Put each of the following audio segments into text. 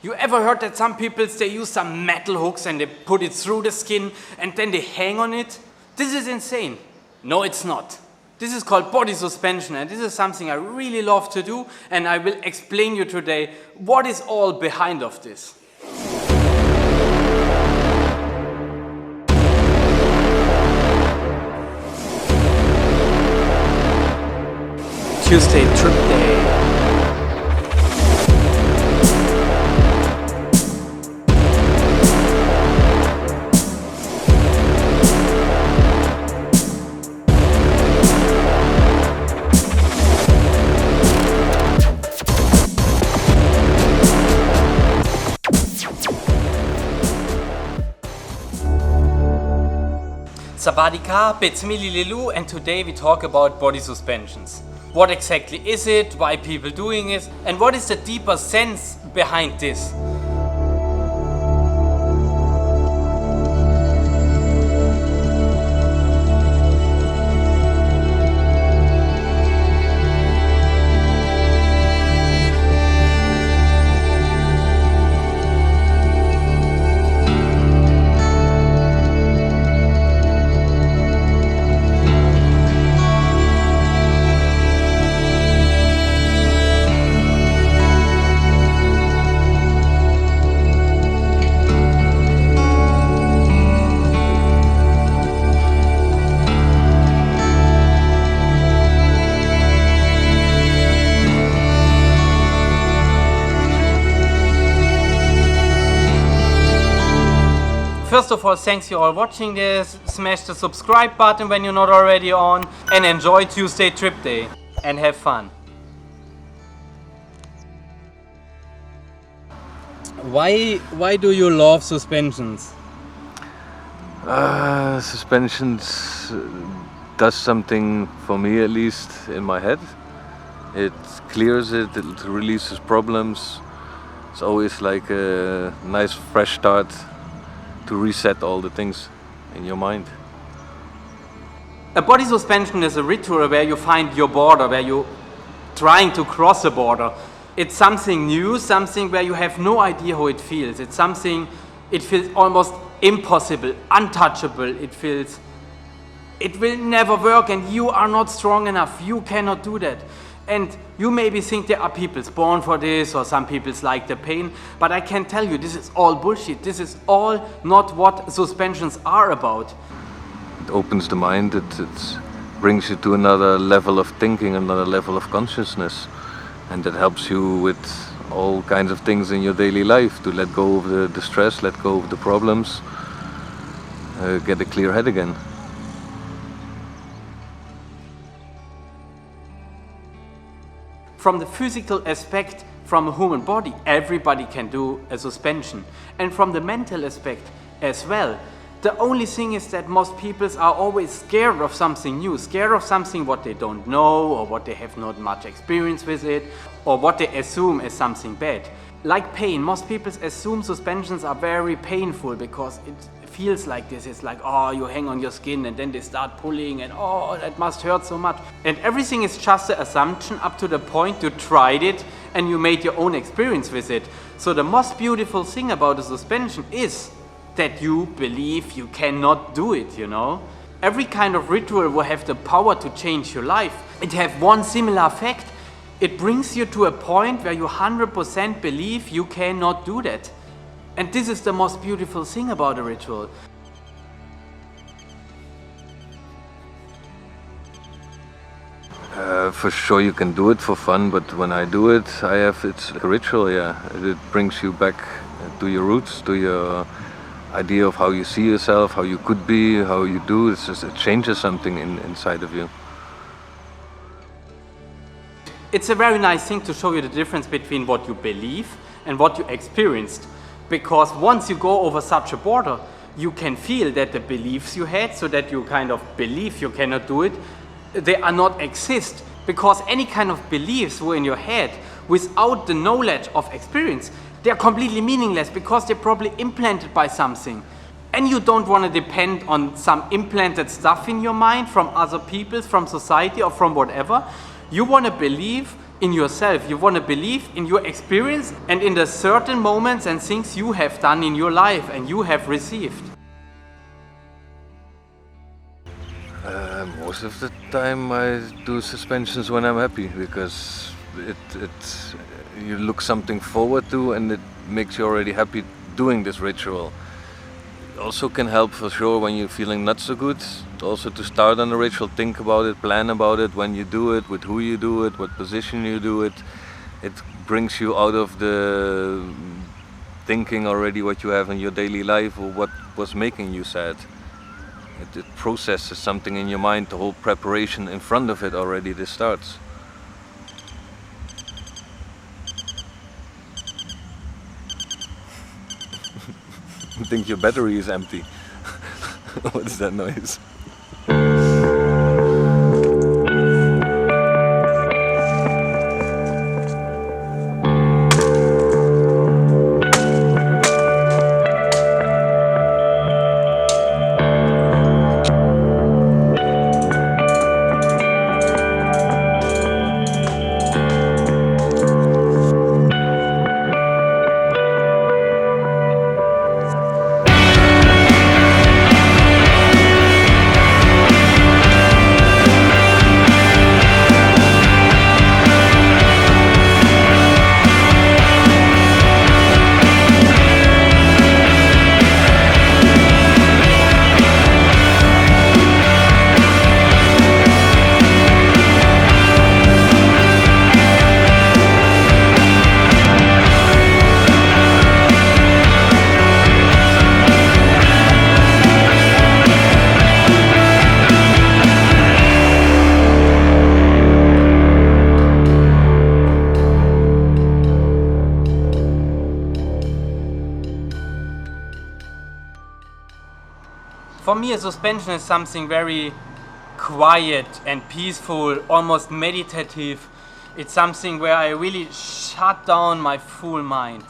You ever heard that some people, they use some metal hooks and they put it through the skin and then they hang on it? This is insane. No, it's not. This is called body suspension, and this is something I really love to do, and I will explain you today what is all behind of this. Tuesday trip day. Savadika, it's Mili Lilu, and today we talk about body suspensions. What exactly is it, why people doing it, and what is the deeper sense behind this? First of all, thanks you all watching this. Smash the subscribe button when you're not already on, and enjoy Tuesday trip day and have fun. Why do you love suspensions? Suspensions does something for me, at least in my head. It clears it releases problems. It's always like a nice fresh start to reset all the things in your mind. A body suspension is a ritual where you find your border, where you're trying to cross a border. It's something new, something where you have no idea how it feels. It's something, it feels almost impossible, untouchable. It will never work, and you are not strong enough. You cannot do that. And you maybe think there are people born for this, or some people like the pain, but I can tell you this is all bullshit. This is all not what suspensions are about. It opens the mind, it brings you to another level of thinking, another level of consciousness, and that helps you with all kinds of things in your daily life, to let go of the stress, let go of the problems, get a clear head again. From the physical aspect, from a human body, everybody can do a suspension. And from the mental aspect as well. The only thing is that most people are always scared of something new, scared of something what they don't know, or what they have not much experience with it, or what they assume is something bad. Like pain, most people assume suspensions are very painful because it feels like this. It's like, oh, you hang on your skin and then they start pulling and oh, that must hurt so much. And everything is just an assumption up to the point you tried it and you made your own experience with it. So the most beautiful thing about a suspension is that you believe you cannot do it, you know. Every kind of ritual will have the power to change your life. It has one similar fact. It brings you to a point where you 100% believe you cannot do that. And this is the most beautiful thing about a ritual. For sure you can do it for fun, but when I do it, it's a ritual, yeah. It brings you back to your roots, to your idea of how you see yourself, how you could be, how you do. It changes something inside of you. It's a very nice thing to show you the difference between what you believe and what you experienced. Because once you go over such a border, you can feel that the beliefs you had, so that you kind of believe you cannot do it, they are not exist. Because any kind of beliefs were in your head without the knowledge of experience, they are completely meaningless because they're probably implanted by something. And you don't want to depend on some implanted stuff in your mind from other people, from society, or from whatever. You want to believe in yourself. You want to believe in your experience and in the certain moments and things you have done in your life and you have received. Most of the time I do suspensions when I'm happy, because you look something forward to and it makes you already happy doing this ritual. It also can help for sure when you're feeling not so good, also to start on the ritual, think about it, plan about it, when you do it, with who you do it, what position you do it. It brings you out of the thinking already what you have in your daily life or what was making you sad. It processes something in your mind, the whole preparation in front of it already, this starts. I think your battery is empty. What is that noise? For me, a suspension is something very quiet and peaceful, almost meditative. It's something where I really shut down my full mind,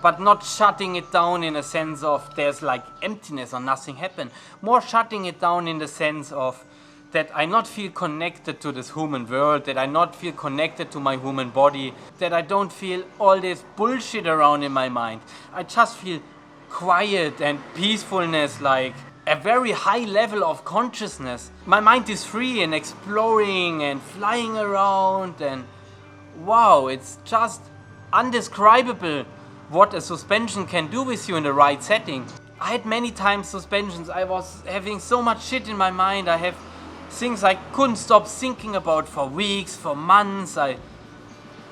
but not shutting it down in a sense of there's like emptiness or nothing happened. More shutting it down in the sense of that I not feel connected to this human world, that I not feel connected to my human body, that I don't feel all this bullshit around in my mind. I just feel quiet and peacefulness, like a very high level of consciousness. My mind is free and exploring and flying around, and wow, it's just undescribable what a suspension can do with you in the right setting. I had many times suspensions. I was having so much shit in my mind. I have things I couldn't stop thinking about for weeks, for months. I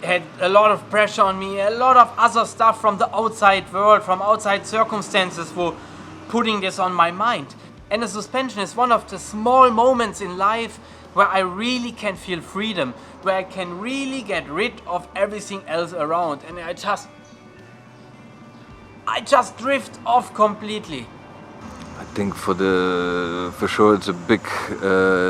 had a lot of pressure on me, a lot of other stuff from the outside world, from outside circumstances for putting this on my mind. And a suspension is one of the small moments in life where I really can feel freedom, where I can really get rid of everything else around, and I just drift off completely. I think for sure it's a big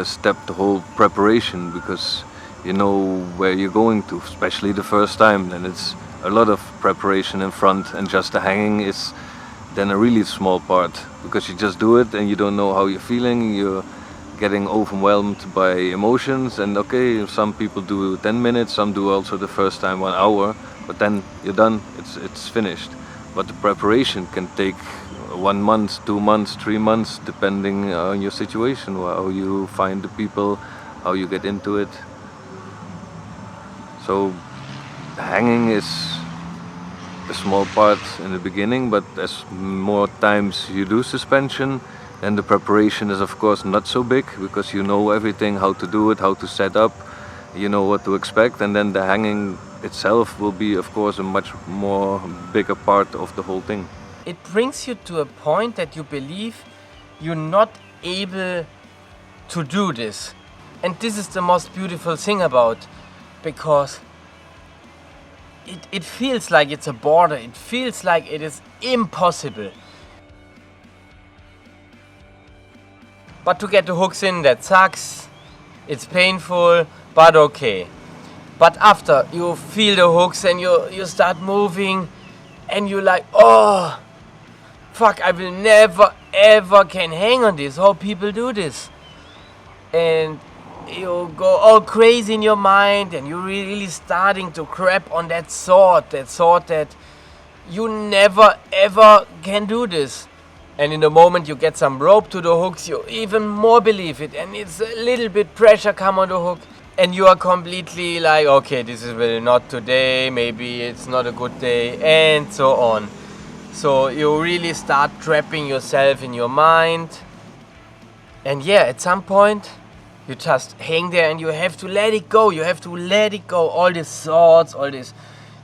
step, the whole preparation, because you know where you're going to, especially the first time. Then it's a lot of preparation in front, and just the hanging is then a really small part, because you just do it and you don't know how you're feeling. You're getting overwhelmed by emotions, and okay, some people do 10 minutes, some do also the first time 1 hour, but then you're done, it's finished. But the preparation can take 1 month, 2 months, 3 months, depending on your situation, how you find the people, how you get into it. So hanging is a small part in the beginning, but as more times you do suspension, then the preparation is of course not so big, because you know everything, how to do it, how to set up, you know what to expect, and then the hanging itself will be of course a much more bigger part of the whole thing. It brings you to a point that you believe you're not able to do this. And this is the most beautiful thing about, because it feels like it's a border, it feels like it is impossible. But to get the hooks in, that sucks, it's painful, but okay. But after you feel the hooks and you start moving, and you're like, oh, fuck, I will never ever can hang on this, how people do this. And you go all crazy in your mind, and you're really starting to grab on that thought that you never ever can do this. And in the moment you get some rope to the hooks, you even more believe it, and it's a little bit pressure come on the hook, and you are completely like, okay, this is really not today, maybe it's not a good day, and so on. So you really start trapping yourself in your mind. And yeah, at some point, you just hang there and you have to let it go. You have to let it go. All these thoughts, all this,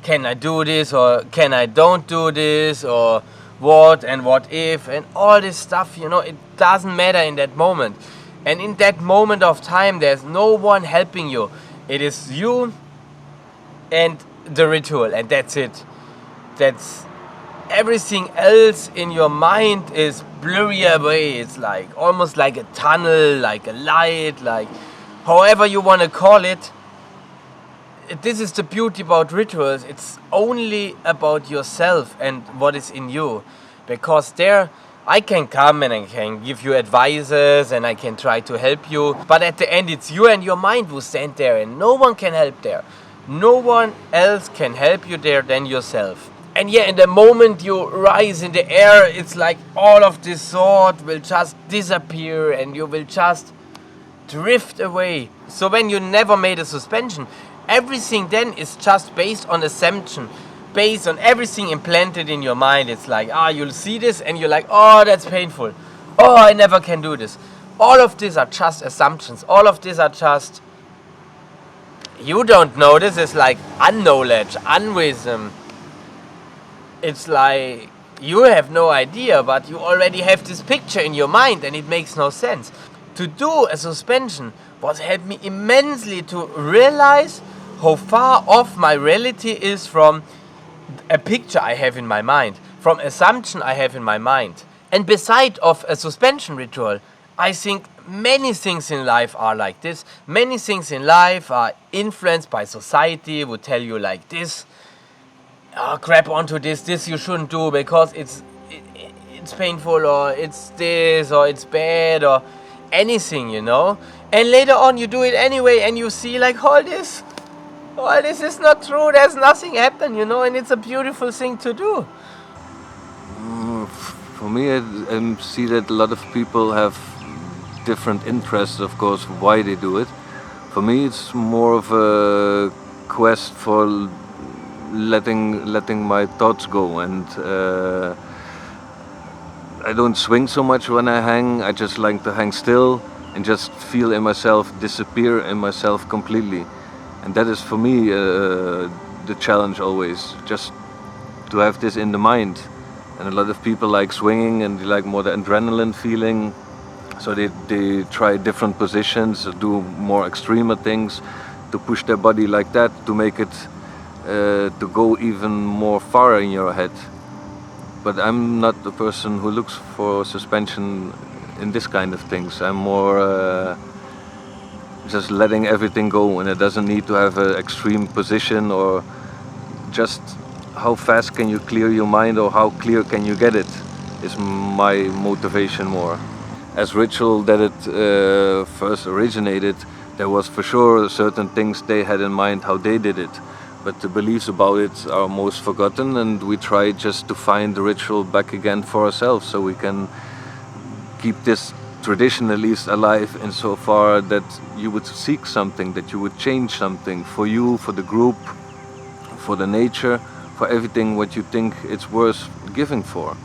can I do this or can I don't do this, or what and what if, and all this stuff, it doesn't matter in that moment. And in that moment of time, there's no one helping you. It is you and the ritual, and that's it. That's everything else in your mind is blurry away. It's like almost like a tunnel, like a light, like however you want to call it. This is the beauty about rituals. It's only about yourself and what is in you, because there I can come and I can give you advices and I can try to help you, but at the end it's you and your mind who stand there, and no one can help there. No one else can help you there than yourself. And yeah, in the moment you rise in the air, it's like all of this thought will just disappear and you will just drift away. So when you never made a suspension, everything then is just based on assumption, based on everything implanted in your mind. It's like, you'll see this and you're like, oh, that's painful. Oh, I never can do this. All of these are just assumptions. All of these are just, you don't know. This is like unknowledge, unwisdom. It's like you have no idea, but you already have this picture in your mind and it makes no sense. To do a suspension was helped me immensely to realize how far off my reality is from a picture I have in my mind, from assumption I have in my mind. And beside of a suspension ritual, I think many things in life are like this. Many things in life are influenced by society, would tell you like this. Grab onto this you shouldn't do because it's painful, or it's this, or it's bad, or anything, and later on you do it anyway and you see like all this is not true, there's nothing happened, and it's a beautiful thing to do. For me, I see that a lot of people have different interests, of course, why they do it. For me, it's more of a quest for letting my thoughts go, and I don't swing so much when I hang. I just like to hang still and just feel in myself, disappear in myself completely. And that is for me the challenge always, just to have this in the mind. And a lot of people like swinging and they like more the adrenaline feeling, so they try different positions, do more extreme things to push their body like that, to make it to go even more far in your head. But I'm not the person who looks for suspension in this kind of things. I'm more just letting everything go, and it doesn't need to have an extreme position, or just how fast can you clear your mind, or how clear can you get it, is my motivation more. As ritual that it first originated, there was for sure certain things they had in mind how they did it, but the beliefs about it are most forgotten, and we try just to find the ritual back again for ourselves, so we can keep this tradition at least alive insofar that you would seek something, that you would change something for you, for the group, for the nature, for everything what you think it's worth giving for.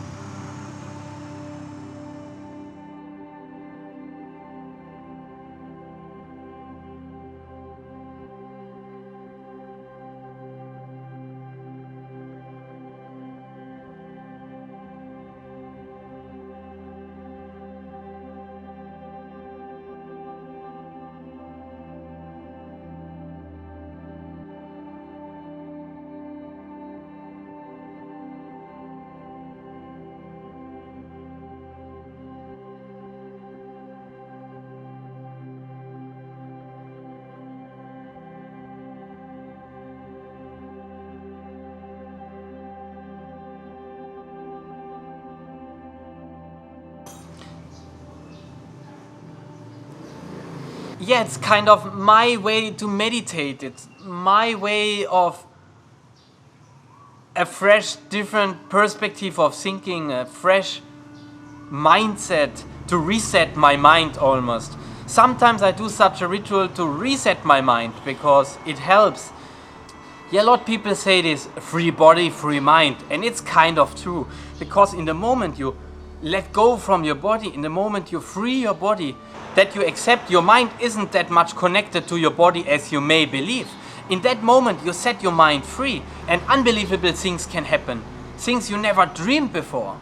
yeah, it's kind of my way to meditate. It's my way of a fresh, different perspective of thinking, a fresh mindset to reset my mind almost. Sometimes I do such a ritual to reset my mind because it helps. Yeah, a lot of people say this, free body, free mind, and it's kind of true, because in the moment you let go from your body, in the moment you free your body, that you accept your mind isn't that much connected to your body as you may believe. In that moment you set your mind free and unbelievable things can happen, things you never dreamed before.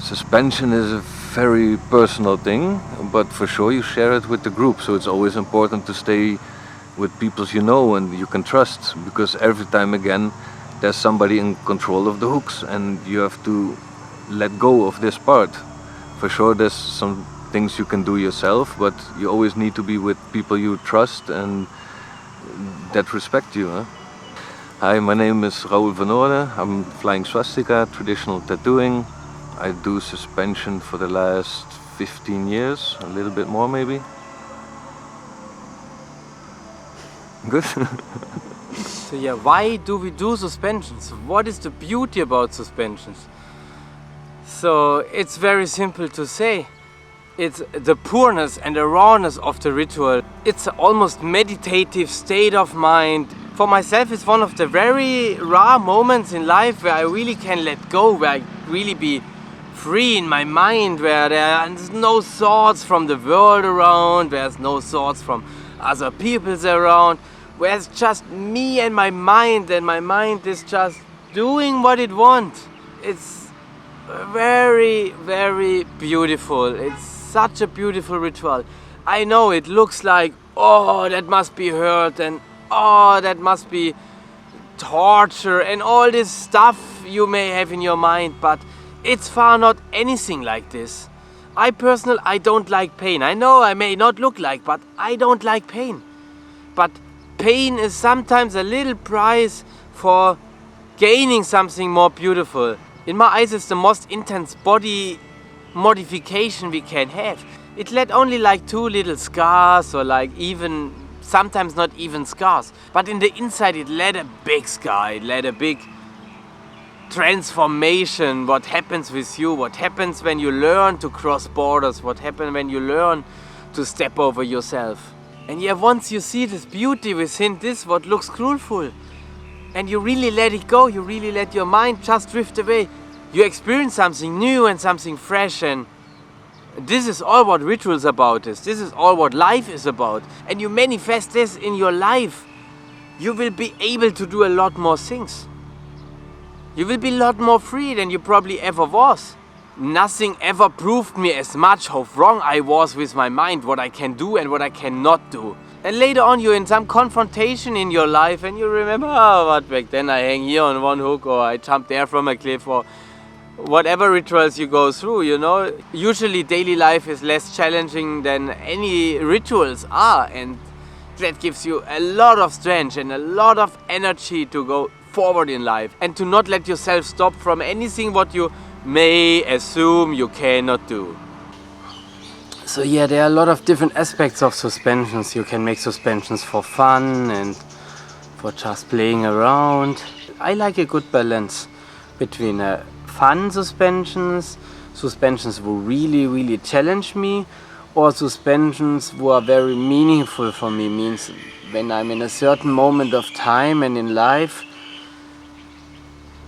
Suspension is a very personal thing, but for sure you share it with the group, so it's always important to stay with people you know and you can trust, because every time again there's somebody in control of the hooks and you have to let go of this part. For sure there's some things you can do yourself, but you always need to be with people you trust and that respect you. Huh? Hi, my name is Raoul van Orde. I'm flying swastika, traditional tattooing. I do suspension for the last 15 years, a little bit more maybe. Good. So yeah, why do we do suspensions? What is the beauty about suspensions? So it's very simple to say. It's the pureness and the rawness of the ritual. It's almost meditative state of mind. For myself, it's one of the very rare moments in life where I really can let go, where I really be free in my mind, where there's no thoughts from the world around, there's no thoughts from other people's around, where it's just me and my mind is just doing what it wants. It's very, very beautiful. It's such a beautiful ritual. I know it looks like, oh, that must be hurt, and oh, that must be torture, and all this stuff you may have in your mind, but it's far not anything like this. I don't like pain. I know I may not look like, but I don't like pain. But pain is sometimes a little price for gaining something more beautiful. In my eyes, it's the most intense body modification we can have. It led only like 2 little scars, or like even, sometimes not even scars. But in the inside it led a big scar, it led a big transformation. What happens with you, what happens when you learn to cross borders, what happens when you learn to step over yourself. And yeah, once you see this beauty within this, what looks cruelful, and you really let it go, you really let your mind just drift away, you experience something new and something fresh. And this is all what rituals about is. This is all what life is about. And you manifest this in your life, you will be able to do a lot more things. You will be a lot more free than you probably ever was. Nothing ever proved me as much how wrong I was with my mind, what I can do and what I cannot do. And later on you're in some confrontation in your life and you remember, oh, what, back then I hang here on one hook, or I jumped there from a cliff, or whatever rituals you go through, you know. Usually daily life is less challenging than any rituals are, and that gives you a lot of strength and a lot of energy to go forward in life and to not let yourself stop from anything what you may assume you cannot do. So yeah, there are a lot of different aspects of suspensions. You can make suspensions for fun and for just playing around. I like a good balance between fun suspensions who really challenge me, or suspensions who are very meaningful for me. Means when I'm in a certain moment of time and in life,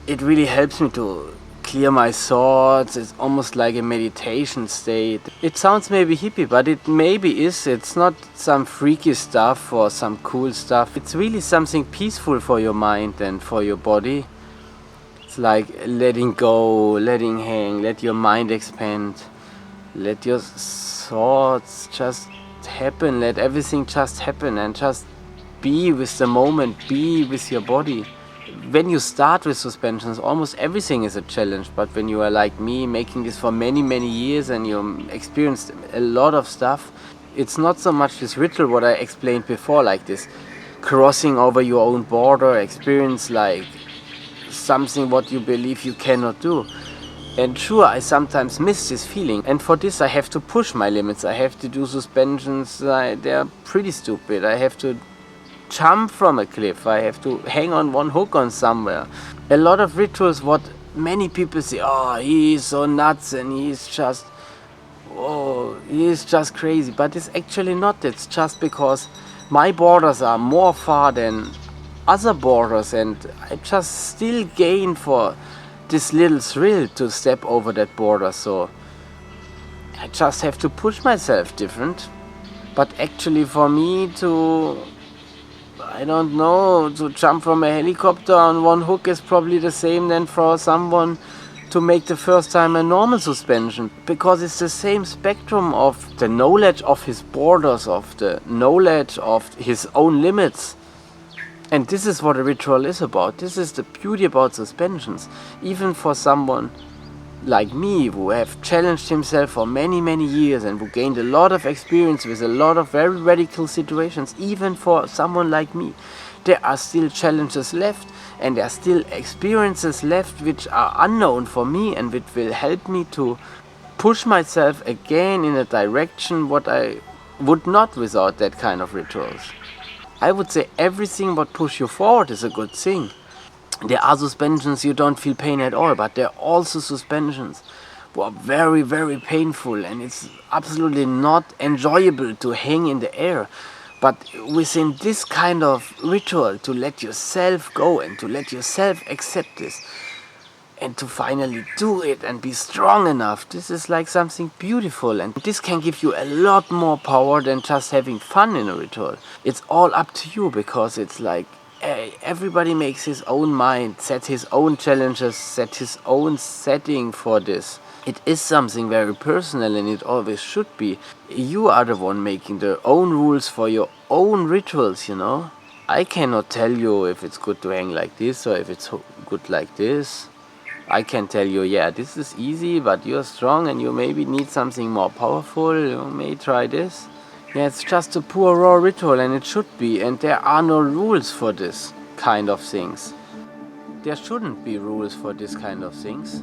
it really helps me to clear my thoughts. It's almost like a meditation state. It sounds maybe hippie, but it maybe is. It's not some freaky stuff or some cool stuff. It's really something peaceful for your mind and for your body. It's like letting go, letting hang, let your mind expand, let your thoughts just happen, let everything just happen, and just be with the moment, be with your body. When you start with suspensions, almost everything is a challenge, but when you are like me, making this for many years and you experienced a lot of stuff, it's not so much this ritual what I explained before, like this crossing over your own border experience, like something what you believe you cannot do. And sure, I sometimes miss this feeling, and for this I have to push my limits. I have to do suspensions, they're pretty stupid. I have to jump from a cliff, I have to hang on one hook on somewhere. A lot of rituals, what many people say, oh, he is so nuts and he is just crazy. But it's actually not. It's just because my borders are more far than other borders, and I just still gain for this little thrill to step over that border. So I just have to push myself different. But actually for me to jump from a helicopter on one hook is probably the same than for someone to make the first time a normal suspension, because it's the same spectrum of the knowledge of his borders, of the knowledge of his own limits. And this is what a ritual is about. This is the beauty about suspensions. Even for someone like me, who have challenged himself for many, many years and who gained a lot of experience with a lot of very radical situations, even for someone like me, there are still challenges left, and there are still experiences left which are unknown for me and which will help me to push myself again in a direction what I would not without that kind of rituals. I would say everything what push you forward is a good thing. There are suspensions you don't feel pain at all, but there are also suspensions who are very, very painful, and it's absolutely not enjoyable to hang in the air. But within this kind of ritual, to let yourself go and to let yourself accept this and to finally do it and be strong enough, this is like something beautiful, and this can give you a lot more power than just having fun in a ritual. It's all up to you, because it's like everybody makes his own mind, set his own challenges, set his own setting for this. It is something very personal, and it always should be. You are the one making the own rules for your own rituals, you know. I cannot tell you if it's good to hang like this or if it's good like this. I can tell you, yeah, this is easy, but you're strong and you maybe need something more powerful. You may try this. Yeah, it's just a poor raw ritual, and it should be. And there are no rules for this kind of things. There shouldn't be rules for this kind of things.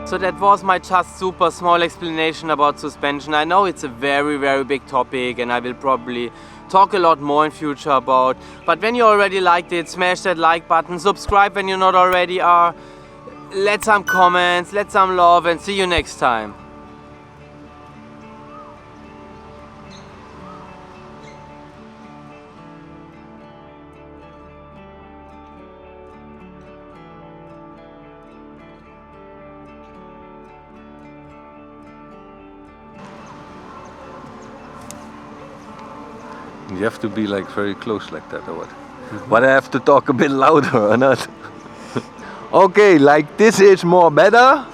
So that was my just super small explanation about suspension. I know it's a very, very big topic, and I will probably talk a lot more in future about. But when you already liked it, smash that like button, subscribe when you not already are. Let some comments, let some love, and see you next time. You have to be like very close like that, or what? But I have to talk a bit louder or not? Okay, like this is more better.